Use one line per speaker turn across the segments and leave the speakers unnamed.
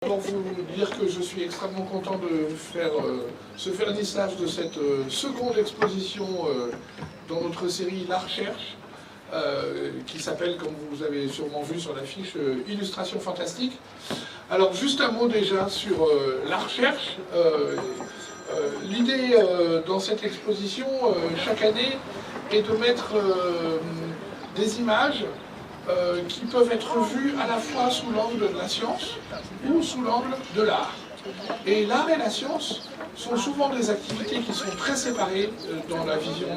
d'abord vous dire que je suis extrêmement content de faire ce vernissage de cette seconde exposition dans notre série La Recherche, qui s'appelle, comme vous avez sûrement vu sur l'affiche, Illustration fantastique. Alors juste un mot déjà sur la recherche. L'idée dans cette exposition, chaque année, est de mettre des images qui peuvent être vues à la fois sous l'angle de la science ou sous l'angle de l'art. Et l'art et la science sont souvent des activités qui sont très séparées dans la vision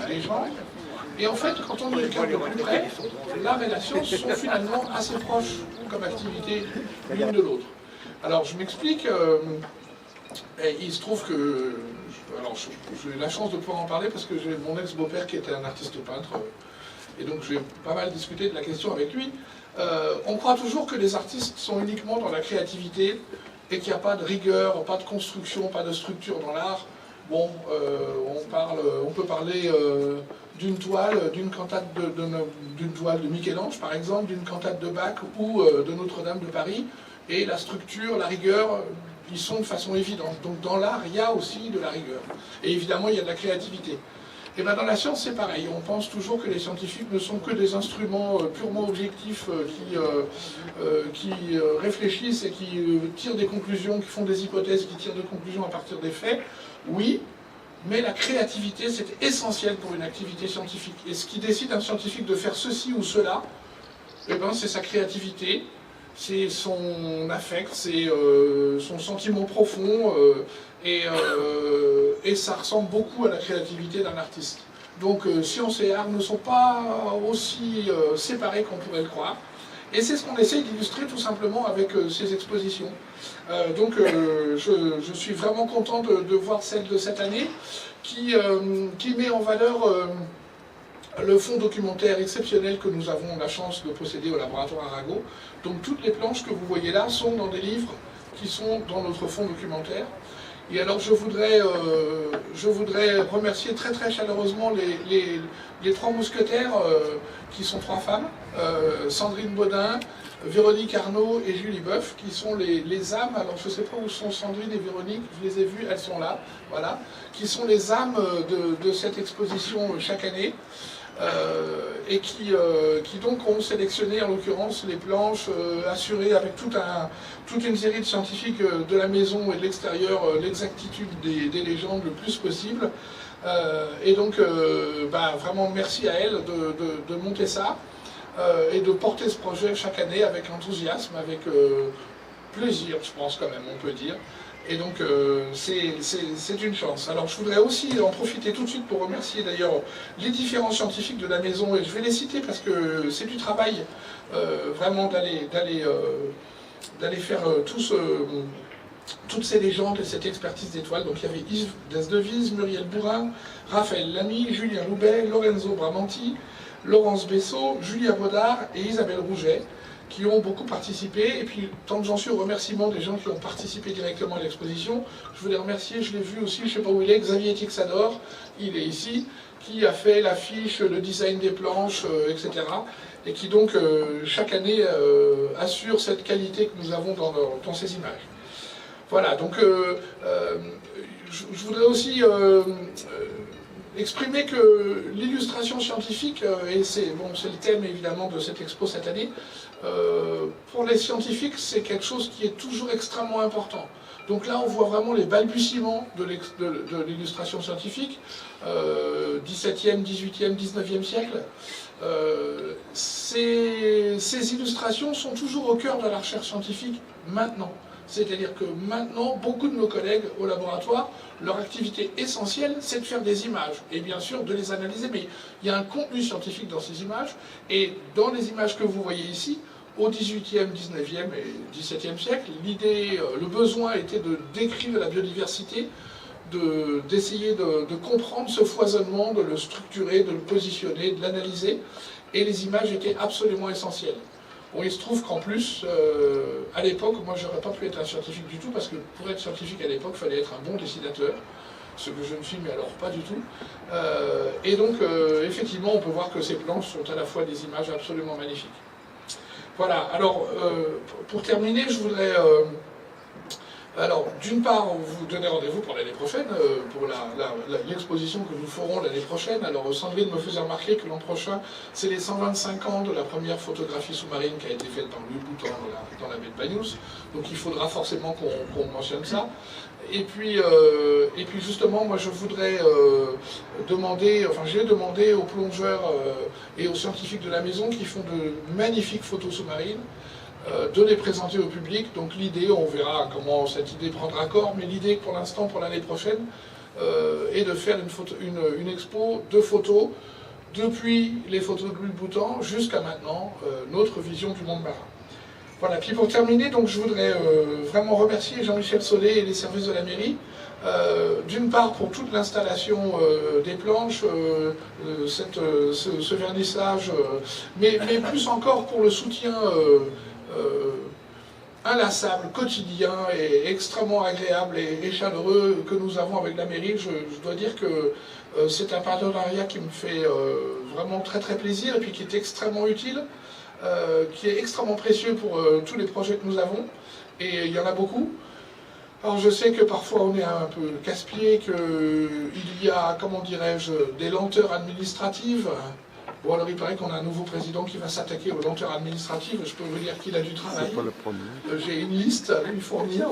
des gens. Et en fait, quand on les regarde de plus près, l'art et la science sont finalement assez proches comme activités l'une de l'autre. Alors je m'explique, il se trouve que, alors j'ai la chance de pouvoir en parler parce que j'ai mon ex-beau-père qui était un artiste peintre, et donc j'ai pas mal discuté de la question avec lui. On croit toujours que les artistes sont uniquement dans la créativité et qu'il n'y a pas de rigueur, pas de construction, pas de structure dans l'art. Bon, on peut parler d'une toile, d'une cantate d'une toile de Michel-Ange par exemple, d'une cantate de Bach ou de Notre-Dame de Paris, et la structure, la rigueur, ils sont de façon évidente. Donc dans l'art, il y a aussi de la rigueur. Et évidemment, il y a de la créativité. Et bien dans la science, c'est pareil. On pense toujours que les scientifiques ne sont que des instruments purement objectifs qui réfléchissent et qui tirent des conclusions, qui font des hypothèses, qui tirent des conclusions à partir des faits. Oui, mais la créativité, c'est essentiel pour une activité scientifique. Et ce qui décide un scientifique de faire ceci ou cela, eh ben, c'est sa créativité, c'est son affect, c'est son sentiment profond, et ça ressemble beaucoup à la créativité d'un artiste. Donc science et art ne sont pas aussi séparés qu'on pourrait le croire. Et c'est ce qu'on essaye d'illustrer tout simplement avec ces expositions. Donc je suis vraiment content de voir celle de cette année qui met en valeur le fonds documentaire exceptionnel que nous avons la chance de posséder au laboratoire Arago. Donc toutes les planches que vous voyez là sont dans des livres qui sont dans notre fonds documentaire. Et alors je voudrais remercier très très chaleureusement les trois mousquetaires, qui sont trois femmes, Sandrine Baudin, Véronique Arnaud et Julie Boeuf, qui sont les âmes, alors je ne sais pas où sont Sandrine et Véronique, je les ai vues, elles sont là, voilà, qui sont les âmes de cette exposition chaque année. Et qui donc ont sélectionné en l'occurrence les planches, assurées avec toute une série de scientifiques de la maison et de l'extérieur l'exactitude des légendes le plus possible. Et donc vraiment merci à elles de monter ça et de porter ce projet chaque année avec enthousiasme, avec plaisir, je pense quand même, on peut dire. Et donc c'est une chance. Alors je voudrais aussi en profiter tout de suite pour remercier d'ailleurs les différents scientifiques de la maison, et je vais les citer parce que c'est du travail vraiment d'aller faire toutes ces légendes et cette expertise d'étoiles. Donc il y avait Yves Desdevises, Muriel Bourin, Raphaël Lamy, Julien Loubet, Lorenzo Bramanti, Laurence Bessot, Julia Baudard et Isabelle Rouget, qui ont beaucoup participé. Et puis, tant que j'en suis au remerciement des gens qui ont participé directement à l'exposition, je voulais remercier, je l'ai vu aussi, je ne sais pas où il est, Xavier Tixador, il est ici, qui a fait l'affiche, le design des planches, etc. Et qui donc, chaque année, assure cette qualité que nous avons dans ces images. Voilà, donc, je voudrais aussi exprimer que l'illustration scientifique, et c'est le thème évidemment de cette expo cette année, pour les scientifiques c'est quelque chose qui est toujours extrêmement important. Donc là on voit vraiment les balbutiements de l'illustration scientifique, 17e, 18e, 19e siècle. Ces illustrations sont toujours au cœur de la recherche scientifique maintenant. C'est-à-dire que maintenant, beaucoup de nos collègues au laboratoire, leur activité essentielle, c'est de faire des images. Et bien sûr, de les analyser, mais il y a un contenu scientifique dans ces images. Et dans les images que vous voyez ici, au XVIIIe, XIXe et XVIIe siècle, l'idée, le besoin était de décrire la biodiversité, d'essayer de comprendre ce foisonnement, de le structurer, de le positionner, de l'analyser. Et les images étaient absolument essentielles. Bon, il se trouve qu'en plus, à l'époque, moi j'aurais pas pu être un scientifique du tout, parce que pour être scientifique à l'époque, il fallait être un bon dessinateur, ce que je ne suis, mais alors pas du tout. Et donc, effectivement, on peut voir que ces planches sont à la fois des images absolument magnifiques. Voilà, alors, pour terminer, je voudrais Alors, d'une part, on vous donnait rendez-vous pour l'année prochaine, pour l'exposition que nous ferons l'année prochaine. Alors, Sandrine me faisait remarquer que l'an prochain, c'est les 125 ans de la première photographie sous-marine qui a été faite par Louis Boutan dans la baie de Banyuls. Donc, il faudra forcément qu'on mentionne ça. Et puis justement, moi, je voudrais demander, enfin, j'ai demandé aux plongeurs et aux scientifiques de la maison qui font de magnifiques photos sous-marines, de les présenter au public. Donc l'idée, on verra comment cette idée prendra corps, mais l'idée pour l'instant, pour l'année prochaine, est de faire une expo de photos, depuis les photos de Louis Boutan jusqu'à maintenant, notre vision du monde marin. Voilà, puis pour terminer, donc, je voudrais vraiment remercier Jean-Michel Solé et les services de la mairie, d'une part pour toute l'installation des planches, ce vernissage, mais plus encore pour le soutien inlassable, quotidien et extrêmement agréable et chaleureux que nous avons avec la mairie. Je dois dire que c'est un partenariat qui me fait vraiment très très plaisir et puis qui est extrêmement utile, qui est extrêmement précieux pour tous les projets que nous avons, et il y en a beaucoup. Alors je sais que parfois on est un peu casse-pied, qu'il y a, comment dirais-je, des lenteurs administratives. Bon, alors il paraît qu'on a un nouveau président qui va s'attaquer aux lenteurs administratives. Je peux vous dire qu'il a du travail. J'ai une liste à lui fournir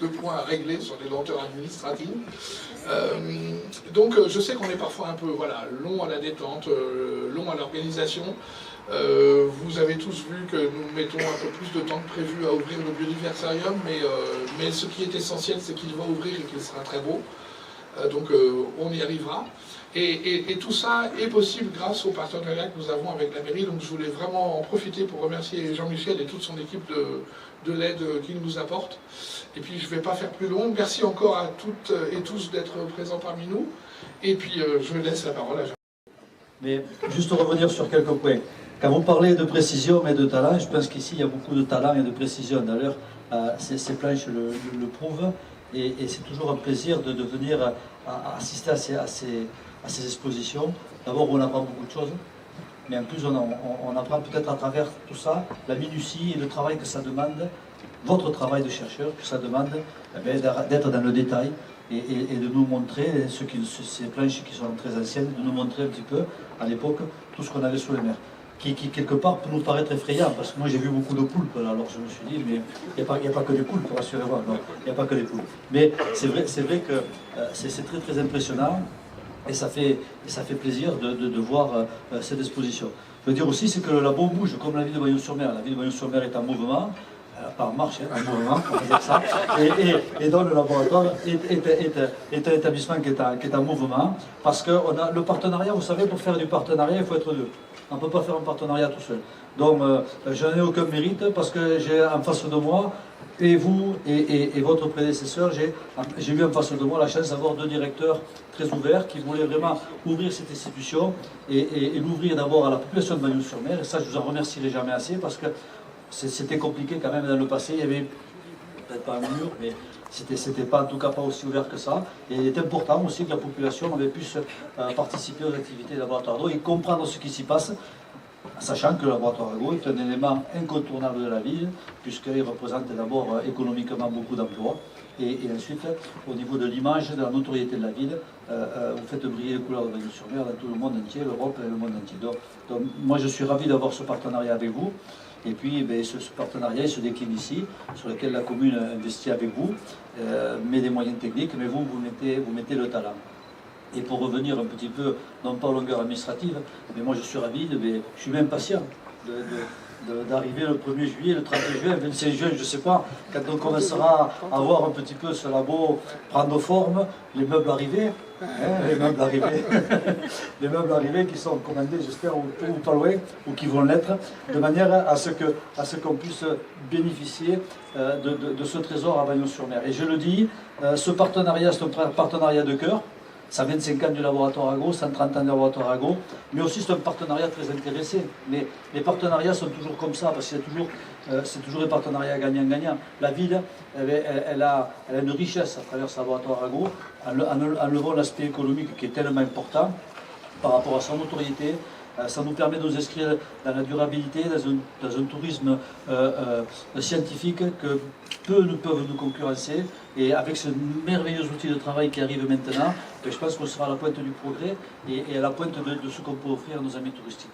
de points à régler sur les lenteurs administratives. Donc je sais qu'on est parfois un peu long à la détente, long à l'organisation. Vous avez tous vu que nous mettons un peu plus de temps que prévu à ouvrir le biodiversarium, mais ce qui est essentiel, c'est qu'il va ouvrir et qu'il sera très beau. Donc on y arrivera. Et tout ça est possible grâce au partenariat que nous avons avec la mairie. Donc je voulais vraiment en profiter pour remercier Jean-Michel et toute son équipe de l'aide qu'il nous apporte. Et puis je ne vais pas faire plus long. Merci encore à toutes et tous d'être présents parmi nous. Et puis je laisse la parole à Jean.
Mais juste revenir sur quelques points. Quand vous parlez de précision et de talent, je pense qu'ici il y a beaucoup de talent et de précision. D'ailleurs, ces planches le prouvent. Et c'est toujours un plaisir de venir assister à ces expositions. D'abord, on apprend beaucoup de choses, mais en plus, on apprend peut-être à travers tout ça la minutie et le travail que ça demande, votre travail de chercheur, que ça demande d'être dans le détail et de nous montrer, ces planches qui sont très anciennes, de nous montrer un petit peu, à l'époque, tout ce qu'on avait sous les mers. Qui quelque part peut nous paraître effrayant, parce que moi j'ai vu beaucoup de poulpes, alors je me suis dit, mais il n'y a pas que des poulpes, rassurez-moi, non, il n'y a pas que des poulpes. Mais c'est vrai que c'est très très impressionnant, et ça fait plaisir de voir cette exposition. Je veux dire aussi, c'est que le labo bouge, comme la ville de Banyuls-sur-Mer. La ville de Banyuls-sur-Mer est en mouvement, par marche, en mouvement, on peut dire ça, et donc le laboratoire est un établissement qui est en mouvement, parce que le partenariat, vous savez, pour faire du partenariat, il faut être deux. On ne peut pas faire un partenariat tout seul. Donc, je n'en ai aucun mérite parce que j'ai en face de moi, et vous et votre prédécesseur, j'ai eu en face de moi la chance d'avoir deux directeurs très ouverts qui voulaient vraiment ouvrir cette institution et l'ouvrir d'abord à la population de Banyuls-sur-Mer. Et ça, je vous en remercierai jamais assez parce que c'était compliqué quand même dans le passé. Il y avait peut-être pas un mur, mais c'était pas, en tout cas pas aussi ouvert que ça. Et il est important aussi que la population puisse participer aux activités du laboratoire d'eau et comprendre ce qui s'y passe, sachant que le laboratoire d'eau est un élément incontournable de la ville, puisqu'il représente d'abord économiquement beaucoup d'emplois, et ensuite, au niveau de l'image, de la notoriété de la ville, vous faites briller les couleurs de Banyuls-sur-Mer dans tout le monde entier, l'Europe et le monde entier. Donc moi je suis ravi d'avoir ce partenariat avec vous. Et puis ce partenariat il se décline ici, sur lequel la commune investit avec vous, met des moyens techniques, mais vous mettez le talent. Et pour revenir un petit peu, non pas aux longueurs administratives, mais moi je suis ravi, je suis même patient d'arriver le 1er juillet, le 31 juin, le 25 juin, je ne sais pas, quand on commencera à voir un petit peu ce labo prendre forme, les meubles arriver, les meubles arriver, les meubles arriver qui sont commandés, j'espère, ou pas loin, ou qui vont l'être, de manière à ce qu'on puisse bénéficier de ce trésor à Banyuls-sur-Mer. Et je le dis, ce partenariat, c'est un partenariat de cœur. 125 ans du laboratoire agro, 130 ans du laboratoire agro, mais aussi c'est un partenariat très intéressé. Mais les partenariats sont toujours comme ça, parce que c'est toujours des partenariats gagnant-gagnant. La ville, elle a une richesse à travers ce laboratoire agro, en levant l'aspect économique qui est tellement important par rapport à sa notoriété. Ça nous permet de nous inscrire dans la durabilité, dans un tourisme scientifique peu ne peuvent nous concurrencer. Et avec ce merveilleux outil de travail qui arrive maintenant, je pense qu'on sera à la pointe du progrès et à la pointe de ce qu'on peut offrir à nos amis touristes.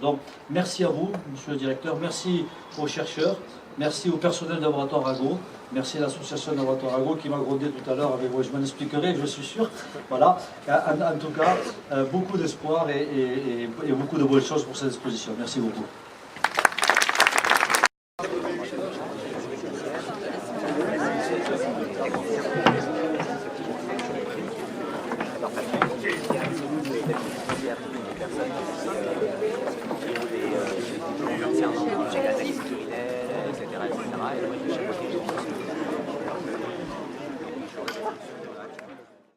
Donc, merci à vous, monsieur le directeur, merci aux chercheurs, merci au personnel de Laboratoire Ago, merci à l'association Laboratoire Ago qui m'a grondé tout à l'heure avec moi, je m'en expliquerai, je suis sûr. Voilà, en tout cas, beaucoup d'espoir et beaucoup de bonnes choses pour cette exposition. Merci beaucoup.